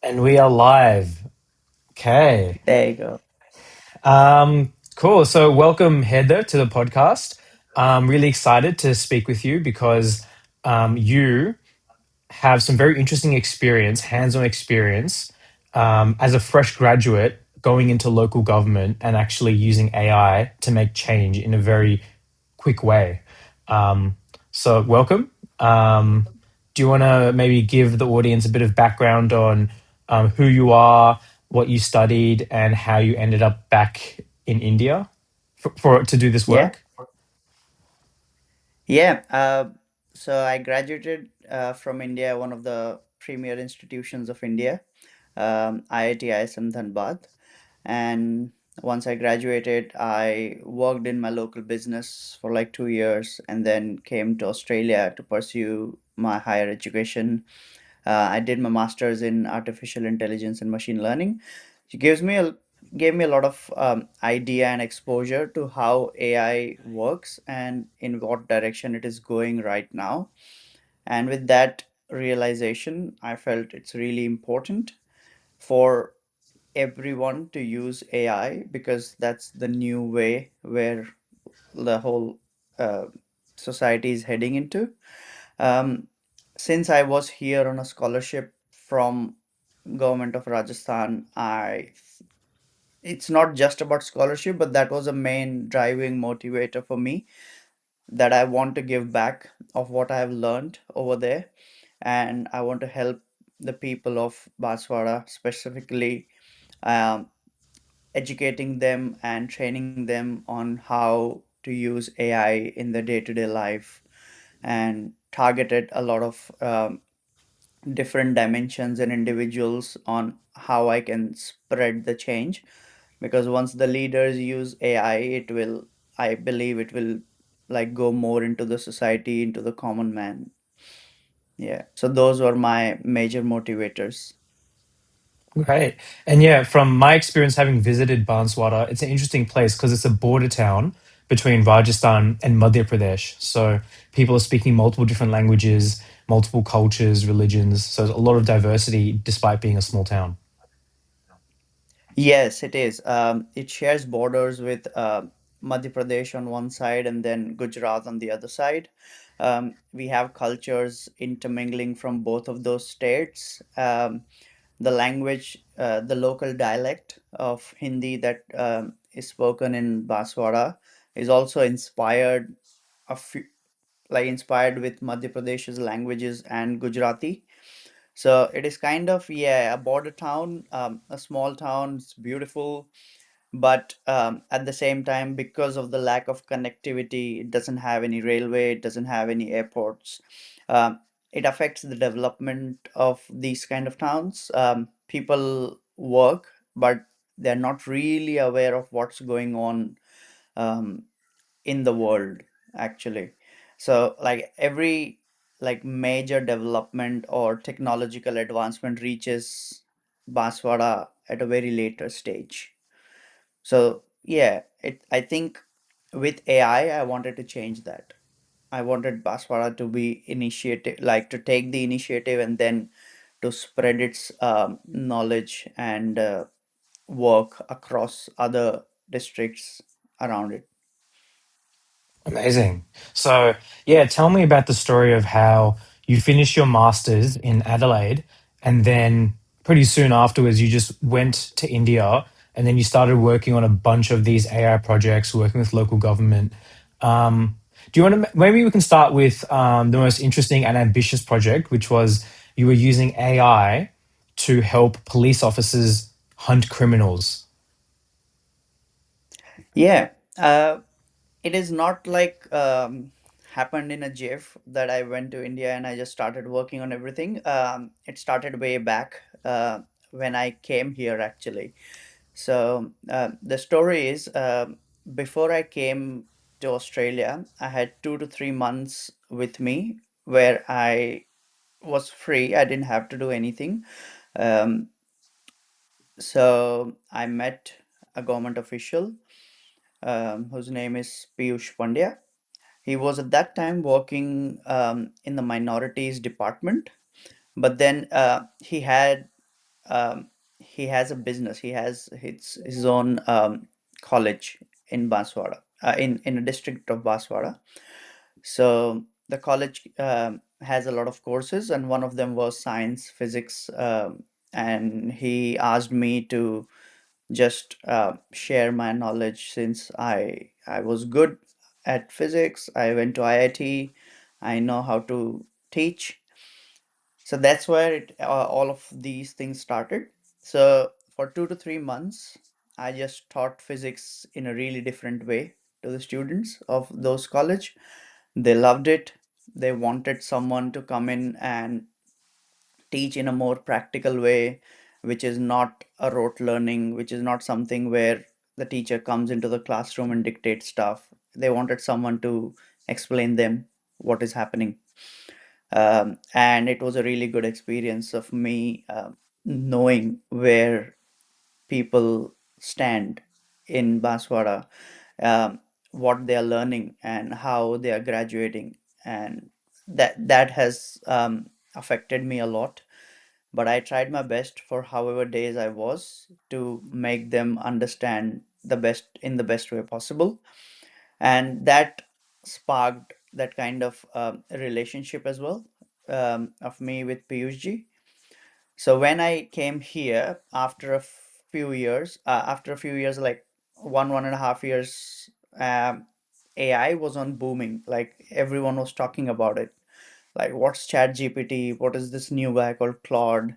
And we are live. Okay. There you go. Cool. So, welcome, Heather, to the podcast. I'm really excited to speak with you because you have some very interesting experience, hands on experience, as a fresh graduate going into local government and actually using AI to make change in a very quick way. Um, so, welcome. Um, do you want to maybe give the audience a bit of background on who you are, what you studied, and how you ended up back in India for to do this Yeah, work? yeah. So I graduated from India, one of the premier institutions of India, IIT ISM Dhanbad. And once I graduated, I worked in my local business for like 2 years and then came to Australia to pursue my higher education. I did my master's in artificial intelligence and machine learning. It gave me a lot of idea and exposure to how AI works and in what direction it is going right now. And with that realization, I felt it's really important for everyone to use AI because that's the new way where the whole uh, society is heading into. Um, since I was here on a scholarship from government of Rajasthan, I it's not just about scholarship, but that was a main driving motivator for me that I want to give back of what I have learned over there, and I want to help the people of Banswara specifically, um, educating them and training them on how to use AI in their day-to-day life, and targeted a lot of different dimensions and individuals on how I can spread the change. Because once the leaders use AI, I believe it will like go more into the society, into the common man. Yeah. So those were my major motivators. Great. And yeah, from my experience having visited Banswara, it's an interesting place because it's a border town between Rajasthan and Madhya Pradesh. So people are speaking multiple different languages, multiple cultures, religions. So there's a lot of diversity despite being a small town. Yes, it is. It shares borders with Madhya Pradesh on one side and then Gujarat on the other side. We have cultures intermingling from both of those states. The language, the local dialect of Hindi that is spoken in Baswara is also inspired, a few, like inspired with Madhya Pradesh's languages and Gujarati. So it is kind of, yeah, a border town, a small town. It's beautiful, but at the same time, because of the lack of connectivity, it doesn't have any railway, it doesn't have any airports. It affects the development of these kind of towns. People work, but they're not really aware of what's going on um, in the world actually. So like every like major development or technological advancement reaches Baswara at a very later stage. So yeah, I think with AI, I wanted to change that. I wanted Baswara to be initiative, like to take the initiative and then to spread its knowledge and work across other districts around it. Amazing. So, yeah, tell me about the story of how you finished your master's in Adelaide and then pretty soon afterwards you just went to India and then you started working on a bunch of these AI projects, working with local government. Um, do you want to maybe we can start with the most interesting and ambitious project, which was you were using AI to help police officers hunt criminals. Yeah, it is not like happened in a jiff that I went to India and I just started working on everything. It started way back when I came here actually. So the story is before I came to Australia, I had 2 to 3 months with me where I was free. I didn't have to do anything. Um, so I met a government official whose name is Piyush Pandya. He was at that time working in the minorities department, but then he had he has a business. He has his own college in Banswara, in a district of Banswara. So the college has a lot of courses, and one of them was science, physics, and he asked me to just share my knowledge since I was good at physics. I went to IIT. I know how to teach. So that's where all of these things started. So for 2 to 3 months, I just taught physics in a really different way to the students of those college. They loved it. They wanted someone to come in and teach in a more practical way, which is not a rote learning, which is not something where the teacher comes into the classroom and dictates stuff. They wanted someone to explain them what is happening. And it was a really good experience of me knowing where people stand in Banswara, what they are learning and how they are graduating, and that has affected me a lot. But I tried my best for however days I was to make them understand the best in the best way possible, and that sparked that kind of relationship as well, of me with Piyushji. So when I came here after a few years, like 1.5 years, AI was on booming. Like everyone was talking about it. Like, what's Chat GPT? What is this new guy called Claude?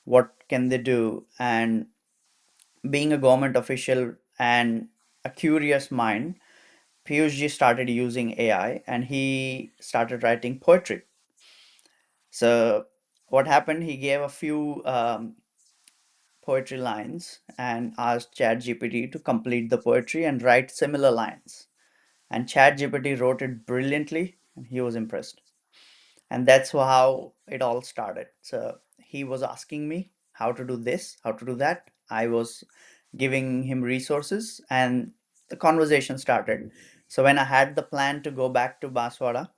What can they do? And being a government official and a curious mind, Piyushji started using AI and he started writing poetry. So what happened? He gave a few poetry lines and asked ChatGPT to complete the poetry and write similar lines. And ChatGPT wrote it brilliantly, and he was impressed. And that's how it all started. So he was asking me how to do this, how to do that. I was giving him resources, and the conversation started. So when I had the plan to go back to Baswara,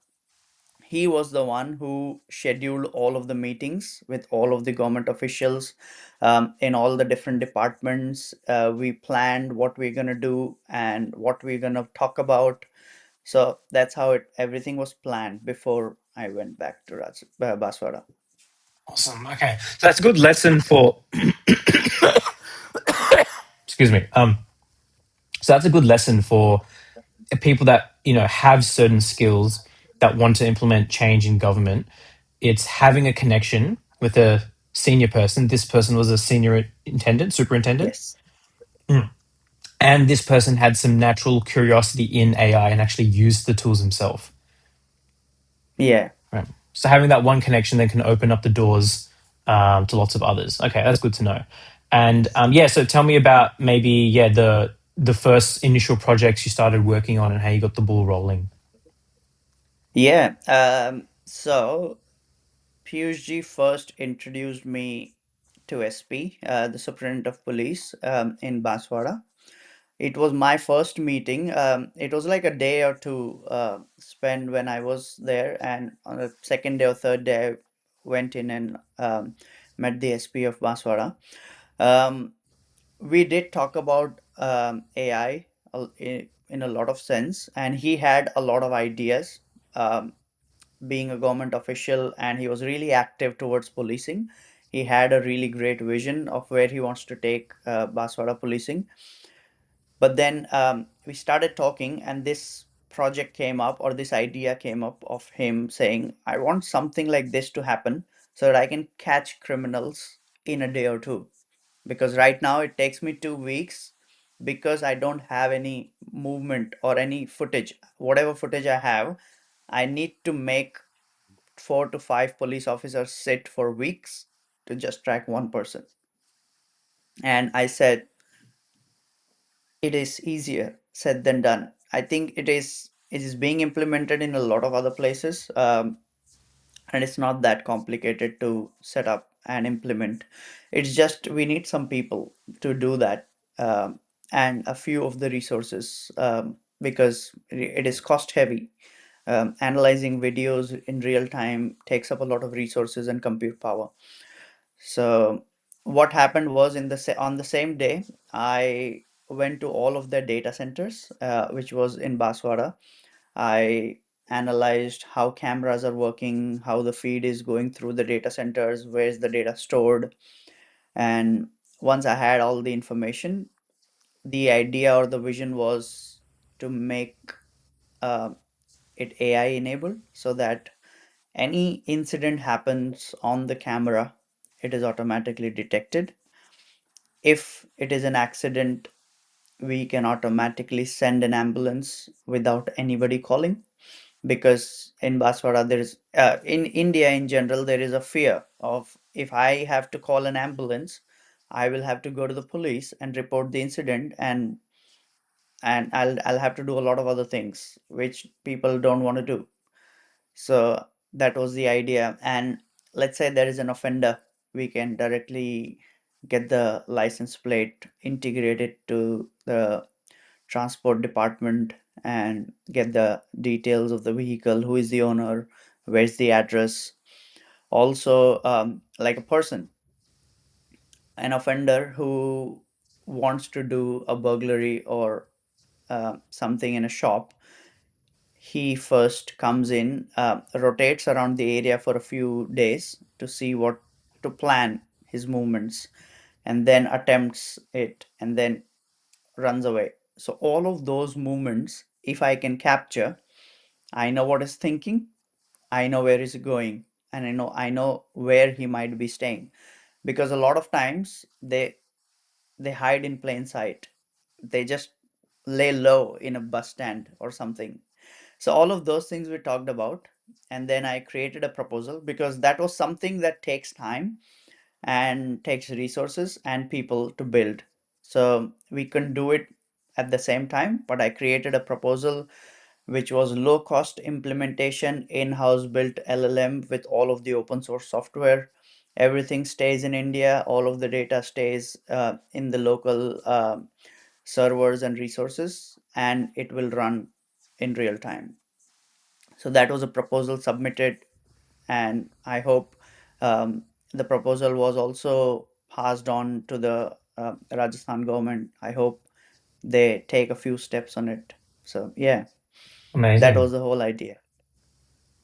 he was the one who scheduled all of the meetings with all of the government officials in all the different departments. We planned what we're going to do and what we're going to talk about. So that's how everything was planned before I went back to Baswara. Awesome. Okay, so that's a good lesson for. Excuse me. So that's a good lesson for people that have certain skills that want to implement change in government. It's having a connection with a senior person. This person was a senior intendant, superintendent, Yes. and this person had some natural curiosity in AI and actually used the tools himself. Yeah. Right. So having that one connection then can open up the doors to lots of others. Okay, that's good to know. And yeah, so tell me about maybe the first initial projects you started working on and how you got the ball rolling. Yeah. So Piyush first introduced me to SP, the Superintendent of Police in Banswara. It was my first meeting. It was like a day or two spent when I was there, and on the second day or third day, I went in and met the SP of Banswara. Um, we did talk about AI in a lot of sense, and he had a lot of ideas. Being a government official, and he was really active towards policing. He had a really great vision of where he wants to take Baswara policing. But then we started talking, and this project came up, or this idea came up of him saying, I want something like this to happen so that I can catch criminals in a day or two. Because right now it takes me 2 weeks because I don't have any movement or any footage. Whatever footage I have, I need to make 4 to 5 police officers sit for weeks to just track one person. And I said, it is easier said than done. I think it is being implemented in a lot of other places, and it's not that complicated to set up and implement. It's just we need some people to do that, and a few of the resources, because it is cost heavy. Analyzing videos in real time takes up a lot of resources and compute power. So what happened was on the same day, I went to all of their data centers, which was in Baswara. I analyzed how cameras are working, how the feed is going through the data centers, where's the data stored. And once I had all the information, the idea or the vision was to make uh, it AI enabled so that any incident happens on the camera, it is automatically detected. If it is an accident, we can automatically send an ambulance without anybody calling, because in Baswara there is in India in general there is a fear of, if I have to call an ambulance, I will have to go to the police and report the incident, and I'll have to do a lot of other things which people don't want to do. So that was the idea. And let's say there is an offender, we can directly get the license plate integrated to the transport department and get the details of the vehicle, who is the owner, where's the address. Also, like a person, an offender who wants to do a burglary or something in a shop, he first comes in, rotates around the area for a few days to see what, to plan his movements, and then attempts it, and then runs away. So all of those movements, if I can capture, I know what he's thinking, I know where he's going, and I know where he might be staying. Because a lot of times they hide in plain sight. They just lay low in a bus stand or something. So all of those things we talked about, and then I created a proposal, because that was something that takes time and takes resources and people to build. So we couldn't do it at the same time, but I created a proposal which was low cost implementation, in-house built LLM with all of the open source software. Everything stays in India, all of the data stays in the local servers and resources, and it will run in real time. So that was a proposal submitted, and I hope the proposal was also passed on to the Rajasthan government. I hope they take a few steps on it. So yeah, that Amazing. was the whole idea.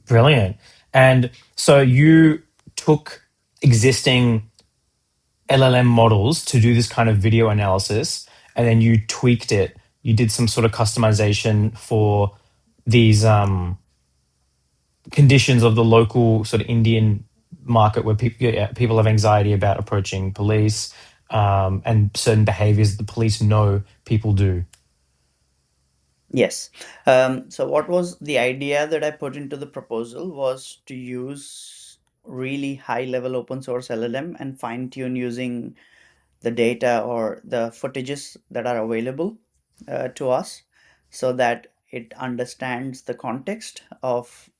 Brilliant. And so you took existing LLM models to do this kind of video analysis, and then you tweaked it. You did some sort of customization for these conditions of the local sort of Indian market where people have anxiety about approaching police, and certain behaviors that the police know people do. Yes. So what was the idea that I put into the proposal was to use really high level open source LLM and fine tune using the data or the footages that are available to us, so that it understands the context of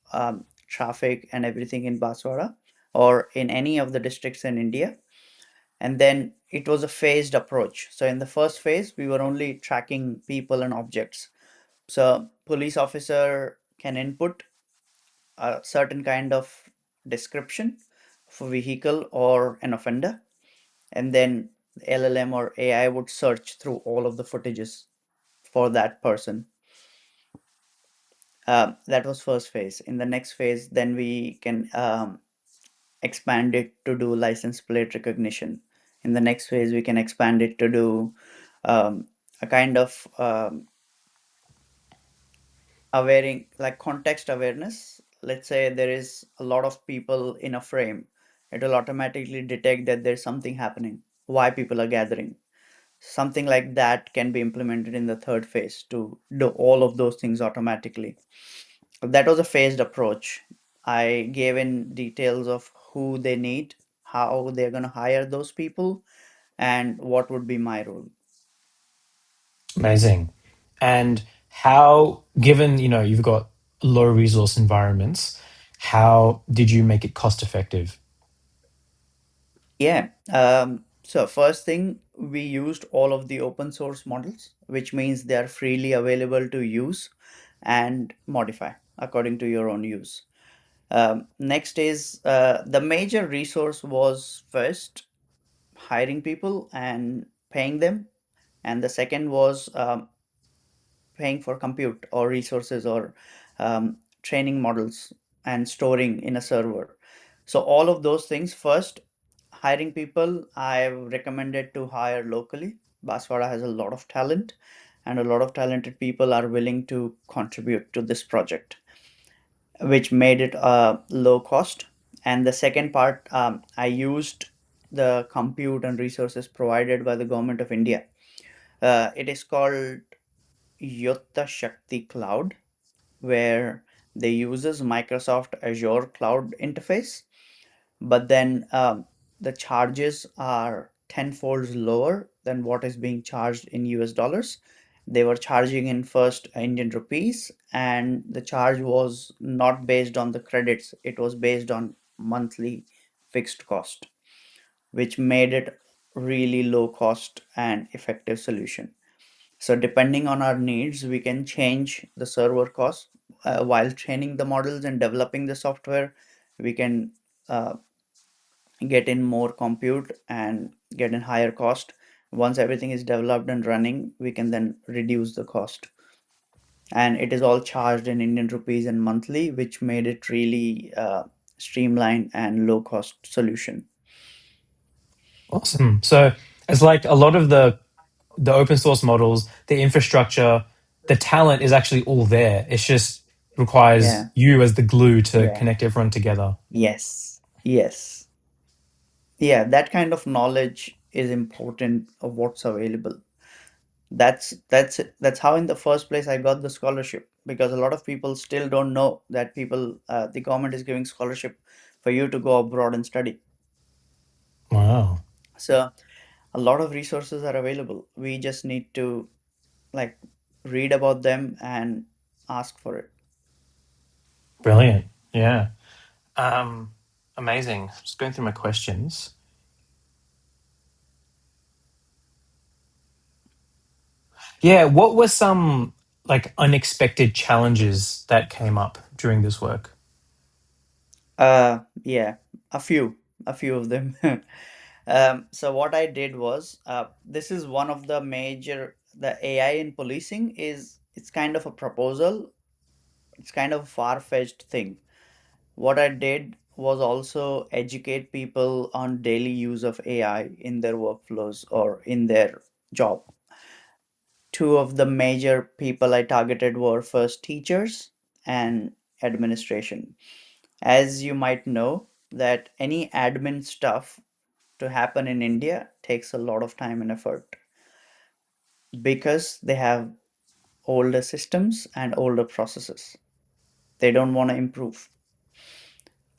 traffic and everything in Baswara or in any of the districts in India. And then it was a phased approach. So in the first phase, we were only tracking people and objects. So police officer can input a certain kind of description for vehicle or an offender, and then LLM or AI would search through all of the footages for that person. That was first phase. In the next phase, then we can expand it to do license plate recognition. In the next phase, we can expand it to do a kind of awareing, like context awareness. Let's say there is a lot of people in a frame, it will automatically detect that there's something happening, why people are gathering. Something like that can be implemented in the third phase to do all of those things automatically. That was a phased approach. I gave in details of who they need, how they're going to hire those people, and what would be my role. Amazing. And how, given you've got low resource environments, how did you make it cost effective? Yeah. So first thing, we used all of the open source models, which means they are freely available to use and modify according to your own use. Next is the major resource was first hiring people and paying them, and the second was paying for compute or resources or training models and storing in a server. So all of those things first, hiring people, I've recommended to hire locally. Baswara has a lot of talent, and a lot of talented people are willing to contribute to this project, which made it low cost. And the second part, I used the compute and resources provided by the government of India. It is called Yotta Shakti Cloud, where they uses Microsoft Azure cloud interface, but then the charges are tenfold lower than what is being charged in US dollars. They were charging in first Indian rupees, and the charge was not based on the credits, it was based on monthly fixed cost, which made it really low cost and effective solution. So depending on our needs, we can change the server cost while training the models and developing the software. We can uh, get in more compute and get in higher cost. Once everything is developed and running, we can then reduce the cost. And it is all charged in Indian rupees and monthly, which made it really streamlined and low cost solution. Awesome. So it's like a lot of the open source models, the infrastructure, the talent is actually all there. It just requires Yeah. you as the glue to Yeah. connect everyone together. Yes. Yes. Yeah, that kind of knowledge is important of what's available. That's how in the first place I got the scholarship, because a lot of people still don't know that the government is giving scholarship for you to go abroad and study. Wow. So a lot of resources are available. We just need to like read about them and ask for it. Brilliant. Yeah. Um, Amazing. Just going through my questions. Yeah. What were some like unexpected challenges that came up during this work? Yeah, a few, a few of them. So what I did was, this is one of the major, the AI in policing is, it's kind of a proposal. It's kind of a far-fetched thing. What I did was also educate people on daily use of AI in their workflows or in their job. Two of the major people I targeted were first teachers and administration. As you might know, that any admin stuff to happen in India takes a lot of time and effort because they have older systems and older processes. They don't want to improve.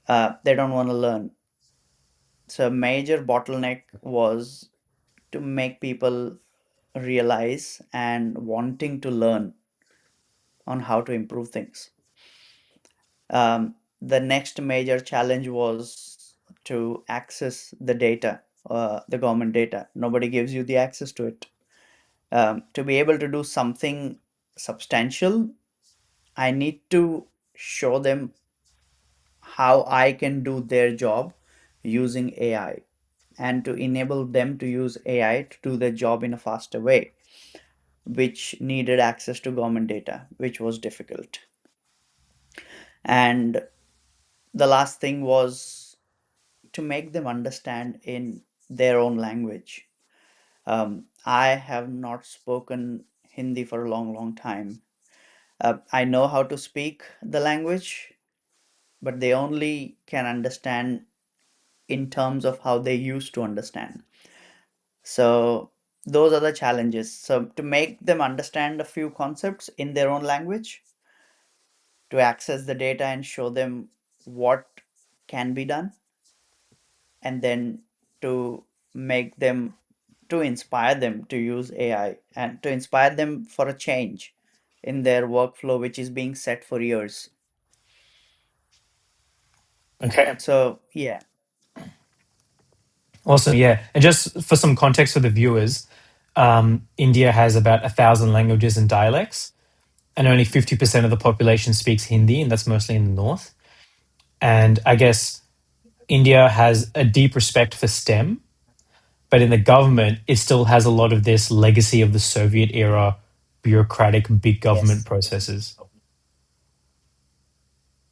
They don't want to learn. So a major bottleneck was to make people realize and wanting to learn on how to improve things. The next major challenge was to access the data, the government data. Nobody gives you the access to it. To be able to do something substantial, I need to show them how I can do their job using AI, and to enable them to use AI to do their job in a faster way, which needed access to government data, which was difficult. And the last thing was to make them understand in their own language. I have not spoken Hindi for a long, long time. I know how to speak the language, but they only can understand in terms of how they used to understand. So those are the challenges. So to make them understand a few concepts in their own language, to access the data and show them what can be done, and then to make them, to inspire them to use AI and to inspire them for a change in their workflow, which is being set for years. Okay. So yeah. Awesome. Yeah. And just for some context for the viewers, India has about 1,000 languages and dialects, and only 50% of the population speaks Hindi, and that's mostly in the north. And I guess India has a deep respect for STEM. But in the government, it still has a lot of this legacy of the Soviet era bureaucratic big government Yes. processes.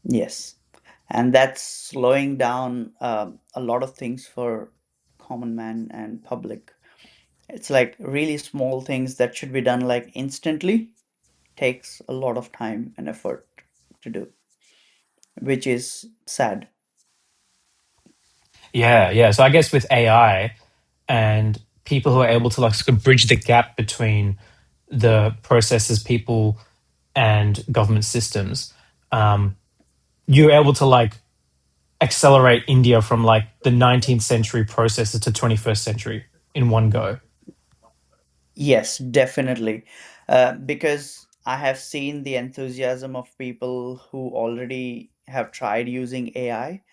Yes. And that's slowing down a lot of things for common man and public. It's like really small things that should be done like instantly takes a lot of time and effort to do, which is sad. Yeah, yeah. So I guess with AI and people who are able to like sort of bridge the gap between the processes, people, and government systems, um, you're able to like accelerate India from like the 19th century processes to 21st century in one go. Yes, definitely. Because I have seen the enthusiasm of people who already have tried using AI,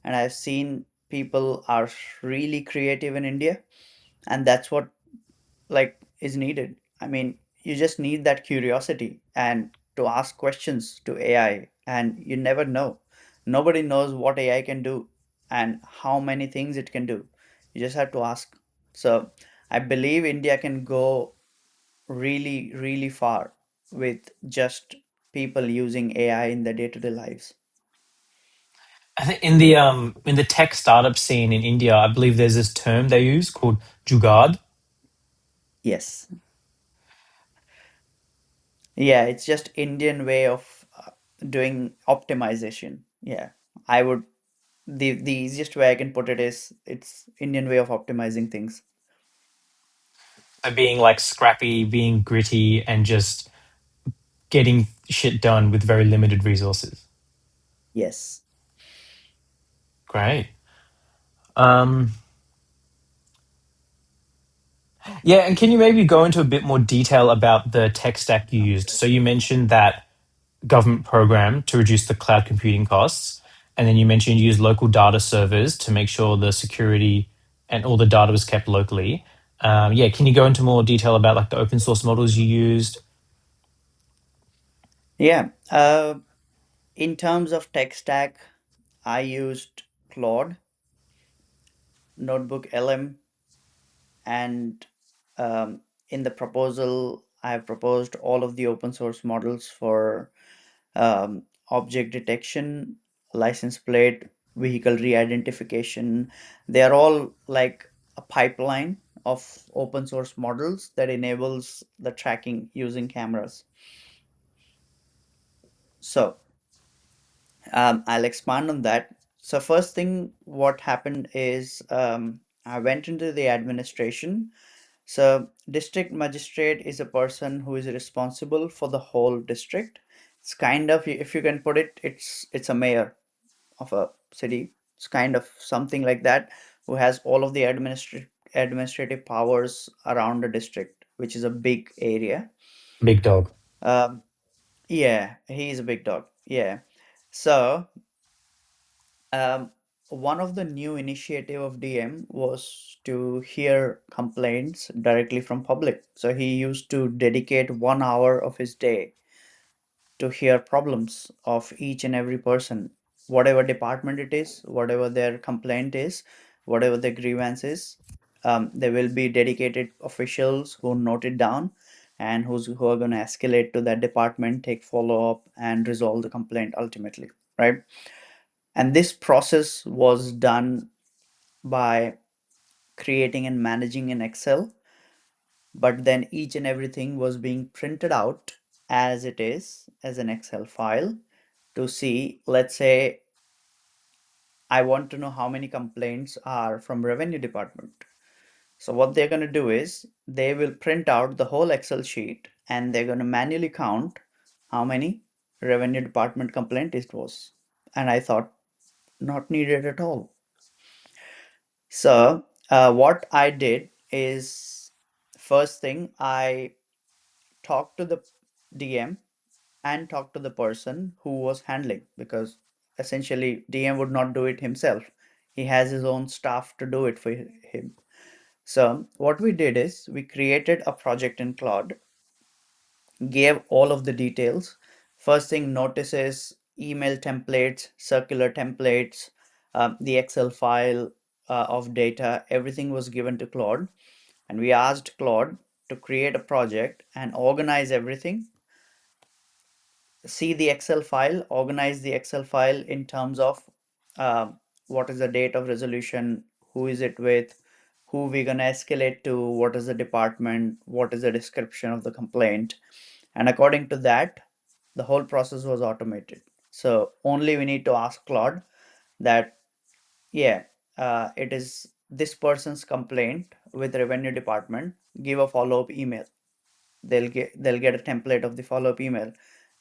and I've seen people are really creative in India, and that's what like is needed. I mean, you just need that curiosity and to ask questions to AI, and you never know. Nobody knows what AI can do and how many things it can do. You just have to ask. So I believe India can go really, really far with just people using AI in their day-to-day lives. I think in the tech startup scene in India, I believe there's this term they use called Jugaad. Yes. Yeah, it's just Indian way of doing optimization. Yeah. I would the easiest way I can put it is it's Indian way of optimizing things. So being like scrappy, being gritty, and just getting shit done with very limited resources. Yes. Great. Um, yeah, and can you maybe go into a bit more detail about the tech stack you used? So you mentioned that government program to reduce the cloud computing costs, and then you mentioned you use local data servers to make sure the security and all the data was kept locally. Yeah, can you go into more detail about like the open source models you used? Yeah. In terms of tech stack, I used Claude, Notebook LM, and in the proposal, I have proposed all of the open source models for object detection, license plate, vehicle re-identification. They are all like a pipeline of open source models that enables the tracking using cameras. So I'll expand on that. So first thing, what happened is I went into the administration. So district magistrate is a person who is responsible for the whole district. It's kind of, if you can put it, it's a mayor of a city. It's kind of something like that, who has all of the administrative powers around the district, which is a big area. Big dog. Um, yeah, he is a big dog. Yeah. So um, one of the new initiative of DM was to hear complaints directly from public. So he used to dedicate 1 hour of his day to hear problems of each and every person, whatever department it is, whatever their complaint is, whatever their grievance is. There will be dedicated officials who note it down and who are going to escalate to that department, take follow up, and resolve the complaint ultimately, right? And this process was done by creating and managing in Excel, but then each and everything was being printed out as it is as an Excel file to see, let's say, I want to know how many complaints are from revenue department. So what they're going to do is they will print out the whole Excel sheet and they're going to manually count how many revenue department complaint it was. And I thought, not needed at all. So what I did is first thing I talked to the DM and talk to the person who was handling, because essentially DM would not do it himself. He has his own staff to do it for him. So what we did is we created a project in Claude, gave all of the details. First thing, notices, email templates, circular templates, the Excel file, of data, everything was given to Claude, and we asked Claude to create a project and organize everything, see the Excel file, organize the Excel file in terms of uh, what is the date of resolution, who is it with, who we're going to escalate to, what is the department, what is the description of the complaint. And according to that, the whole process was automated. So only we need to ask Claude that, yeah, it is this person's complaint with revenue department, give a follow-up email. They'll get a template of the follow-up email.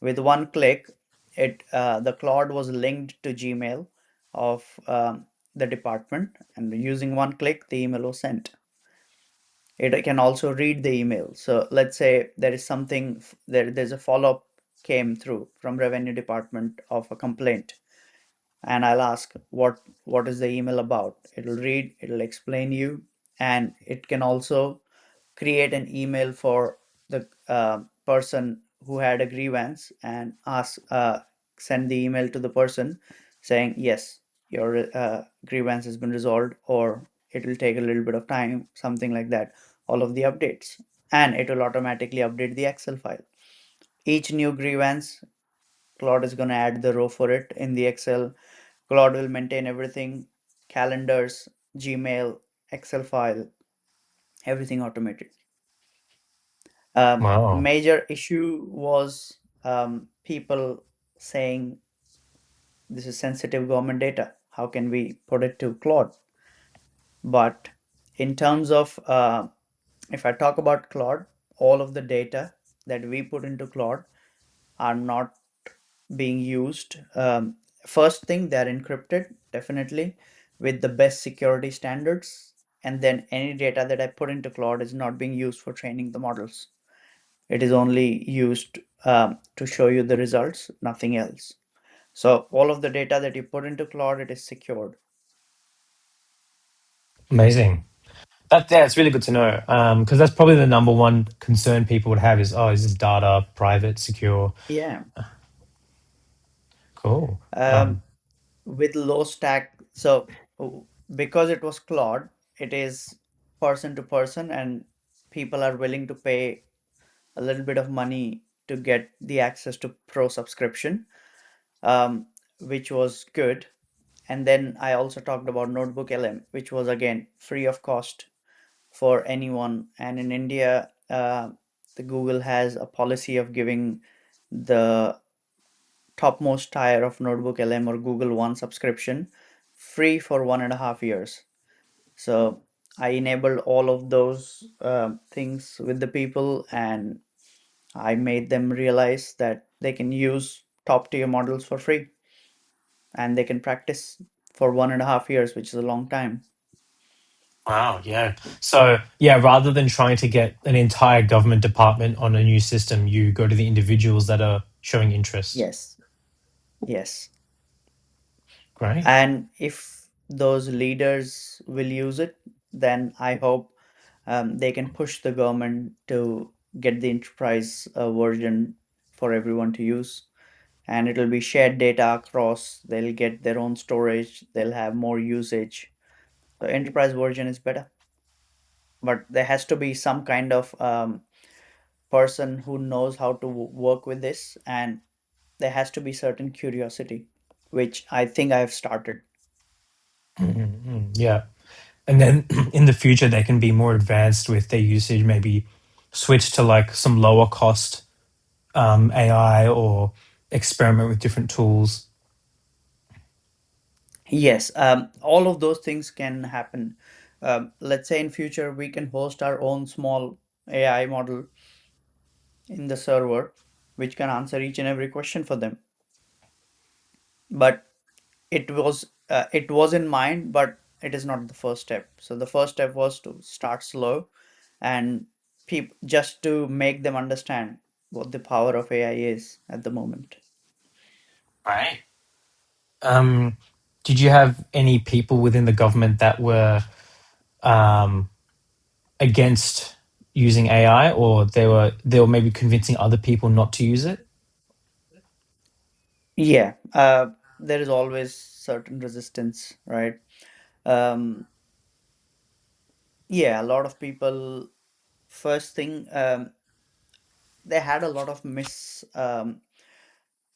With one click, it the Claude was linked to Gmail of the department, and using one click, the email was sent. It can also read the email. So let's say there is something there's a follow-up came through from revenue department of a complaint, and I'll ask what is the email about. It'll read, it'll explain you, and it can also create an email for the person who had a grievance and ask send the email to the person saying yes, your grievance has been resolved, or it will take a little bit of time, something like that. All of the updates, and it will automatically update the Excel file. Each new grievance, Claude is going to add the row for it in the Excel. Claude will maintain everything, calendars, Gmail, Excel file, everything automated. Wow. Major issue was people saying this is sensitive government data. How can we put it to Claude? But in terms of, if I talk about Claude, all of the data that we put into Claude are not being used. First thing, they're encrypted, definitely, with the best security standards. And then any data that I put into Claude is not being used for training the models. It is only used to show you the results, nothing else. So all of the data that you put into Claude, it is secured. Amazing. Yeah, it's really good to know. Because that's probably the number one concern people would have is, oh, is this data private, secure? Yeah. Cool. Um, with low stack, so because it was Claude, it is person to person, and people are willing to pay a little bit of money to get the access to pro subscription, um, which was good. And then I also talked about Notebook LM, which was again free of cost for anyone. And in India, the Google has a policy of giving the topmost tier of Notebook LM or Google One subscription free for 1.5 years. So I enabled all of those things with the people, and I made them realize that they can use top tier models for free and they can practice for 1.5 years, which is a long time. Wow, yeah. So, yeah, rather than trying to get an entire government department on a new system, you go to the individuals that are showing interest. Yes, yes. Great. And if those leaders will use it, then I hope they can push the government to get the enterprise version for everyone to use. And it'll be shared data across, they'll get their own storage, they'll have more usage. The enterprise version is better, but there has to be some kind of person who knows how to work with this, and there has to be certain curiosity, which I think I've started. Yeah. And then in the future, they can be more advanced with their usage, maybe switch to like some lower cost AI or experiment with different tools. Yes, all of those things can happen. Let's say in future we can host our own small AI model in the server, which can answer each and every question for them. But it was in mind, but it is not the first step. So the first step was to start slow, and just to make them understand what the power of AI is at the moment. Right. Um, did you have any people within the government that were um, against using AI, or they were maybe convincing other people not to use it? Yeah, there is always certain resistance, right? Yeah, a lot of people, first thing, they had a lot of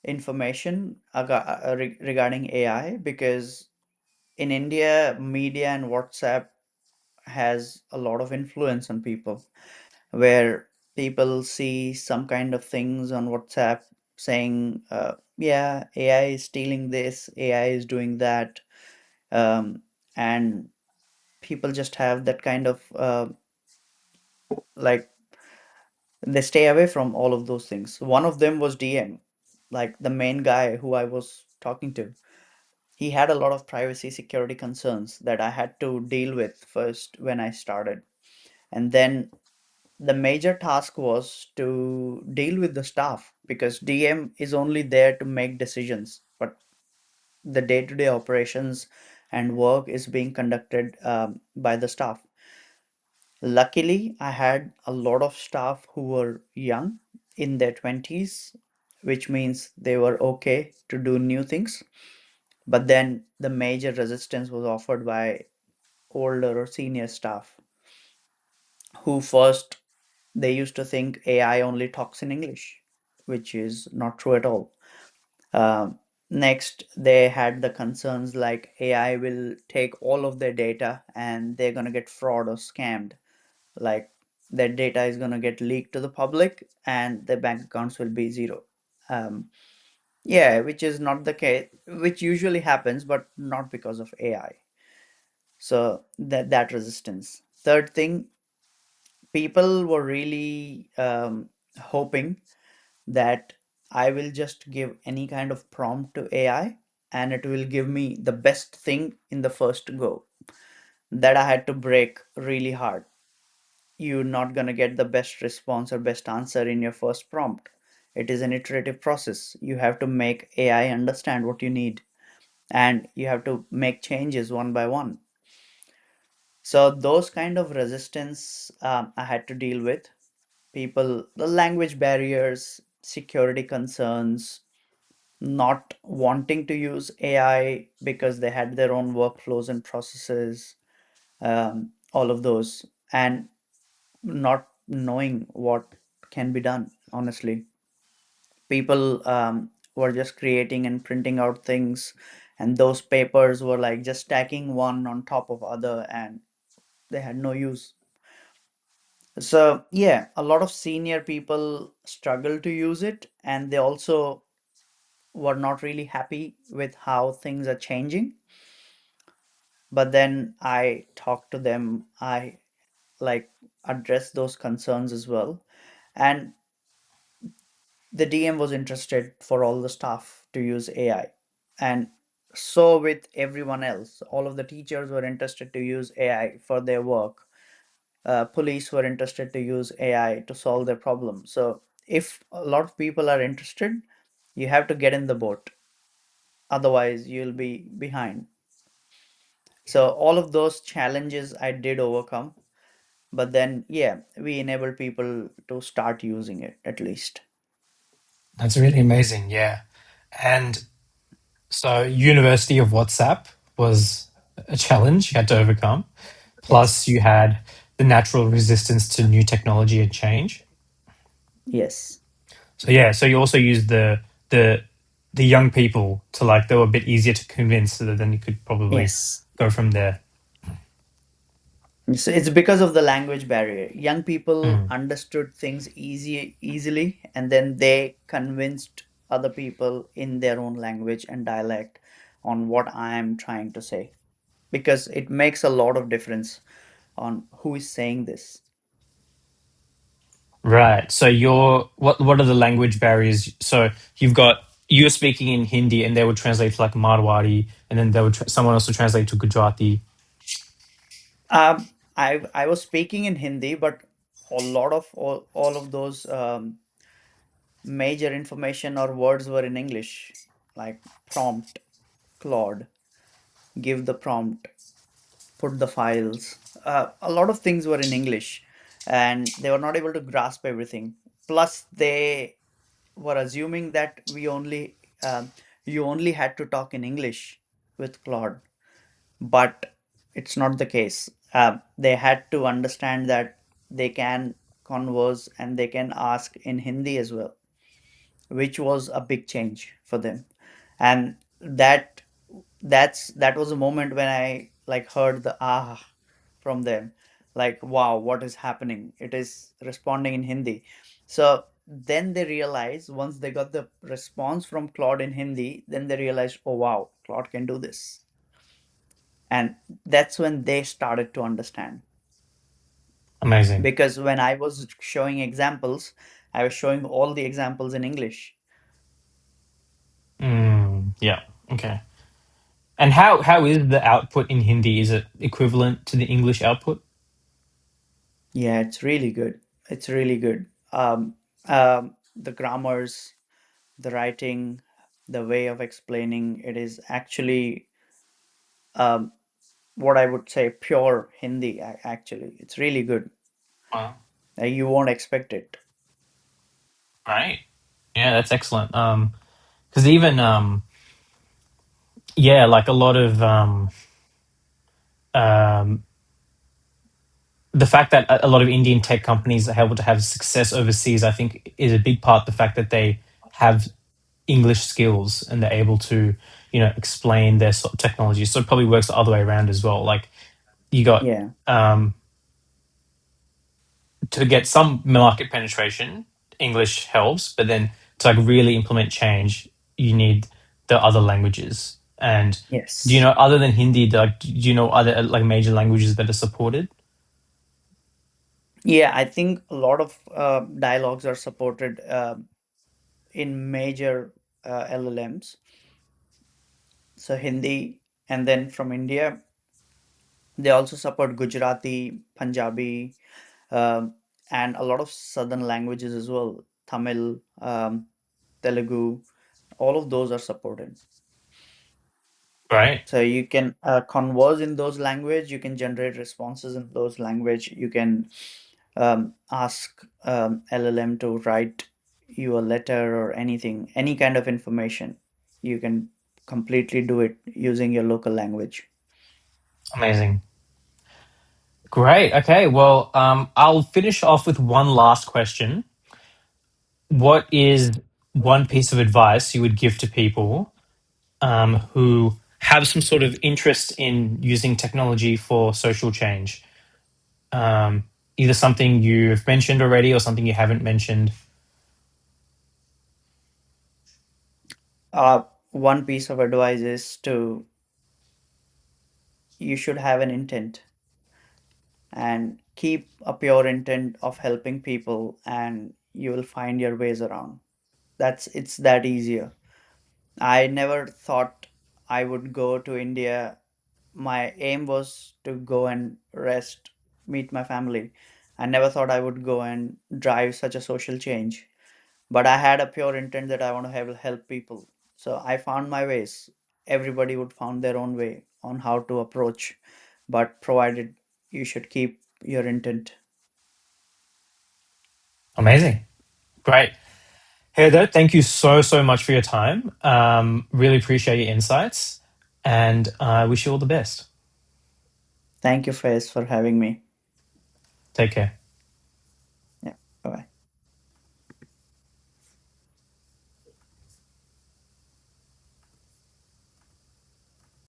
information regarding AI, because in India, media and WhatsApp has a lot of influence on people, where people see some kind of things on WhatsApp saying, yeah, AI is stealing this, AI is doing that, and people just have that kind of like, they stay away from all of those things. One of them was DM, like the main guy who I was talking to. He had a lot of privacy security concerns that I had to deal with first when I started. And then the major task was to deal with the staff, because DM is only there to make decisions, but the day to day operations and work is being conducted by the staff. Luckily, I had a lot of staff who were young, in their 20s, which means they were okay to do new things. But then the major resistance was offered by older or senior staff, who first, they used to think AI only talks in English, which is not true at all. Next, they had the concerns like AI will take all of their data and they're going to get fraud or scammed. Like, their data is going to get leaked to the public and their bank accounts will be zero. Um, yeah, which is not the case, which usually happens, but not because of AI. So that resistance. Third thing, people were really hoping that I will just give any kind of prompt to AI and it will give me the best thing in the first go. That I had to break really hard. You're not going to get the best response or best answer in your first prompt. It is an iterative process. You have to make AI understand what you need, and you have to make changes one by one. So those kind of resistance I had to deal with. People, the language barriers, security concerns, not wanting to use AI because they had their own workflows and processes, all of those, and not knowing what can be done, honestly. People were just creating and printing out things, and those papers were like just stacking one on top of other, and they had no use. So yeah, a lot of senior people struggle to use it, and they also were not really happy with how things are changing. But then I talked to them, I like address those concerns as well. And the DM was interested for all the staff to use AI. And so with everyone else, all of the teachers were interested to use AI for their work. Police were interested to use AI to solve their problem. So if a lot of people are interested, you have to get in the boat. Otherwise, you'll be behind. So all of those challenges I did overcome. But then, yeah, we enabled people to start using it at least. That's really amazing. Yeah. And so, University of WhatsApp was a challenge you had to overcome. Plus, Yes. you had the natural resistance to new technology and change. Yes. So yeah, so you also used the the young people to like they were a bit easier to convince, so that then you could probably Yes. go from there. So it's because of the language barrier. Young people Mm. understood things easily, and then they convinced other people in their own language and dialect on what I am trying to say. Because it makes a lot of difference on who is saying this. Right. So you're what are the language barriers? So you've got you're speaking in Hindi, and they would translate to like Marwari, and then they would someone else would translate to Gujarati. I was speaking in Hindi, but a lot of all of those major information or words were in English, like prompt, Claude, give the prompt, put the files. A lot of things were in English, and they were not able to grasp everything. Plus, they were assuming that you only had to talk in English with Claude, but it's not the case. They had to understand that they can converse and they can ask in Hindi as well, which was a big change for them. And that was a moment when I like heard the ah from them, like wow, what is happening? It is responding in Hindi. So then they realized, once they got the response from Claude in Hindi, then they realized, oh wow, Claude can do this. And that's when they started to understand. Amazing. Because when I was showing examples, I was showing all the examples in English. Yeah. Okay. And how is the output in Hindi? Is it equivalent to the English output? Yeah, it's really good. It's really good. The grammars, the writing, the way of explaining it is actually um, what I would say pure Hindi. Actually, it's really good. Wow. You won't expect it. Right. Yeah, that's excellent. Because even yeah, like a lot of um, the fact that a lot of Indian tech companies are able to have success overseas, I think, is a big part the fact that they have English skills and they're able to, explain their sort of technology. So it probably works the other way around as well. Like you got Yeah. um, to get some market penetration, English helps, but then to like really implement change, you need the other languages. And do you Yes. know, other than Hindi, like, do you know other like major languages that are supported? Yeah, I think a lot of dialogues are supported in major LLMs. So Hindi, and then from India, they also support Gujarati, Punjabi, um, and a lot of southern languages as well. Tamil, Telugu, all of those are supported. Right. So you can converse in those language. You can generate responses in those language. You can ask LLM to write you a letter or anything, any kind of information. You can completely do it using your local language. Amazing. Great. Okay. Well, I'll finish off with one last question. What is one piece of advice you would give to people who have some sort of interest in using technology for social change? Either something you've mentioned already or something you haven't mentioned. One piece of advice is to you should have an intent and keep a pure intent of helping people, and you will find your ways around. It's that easier. I never thought I would go to India. My aim was to go and rest, meet my family. I never thought I would go and drive such a social change. But I had a pure intent that I want to help people. So I found my ways. Everybody would found their own way on how to approach, but provided you should keep your intent. Amazing. Great. Heather, thank you so, so much for your time. Really appreciate your insights and I wish you all the best. Thank you, Faiz, for having me. Take care. Yeah, bye bye.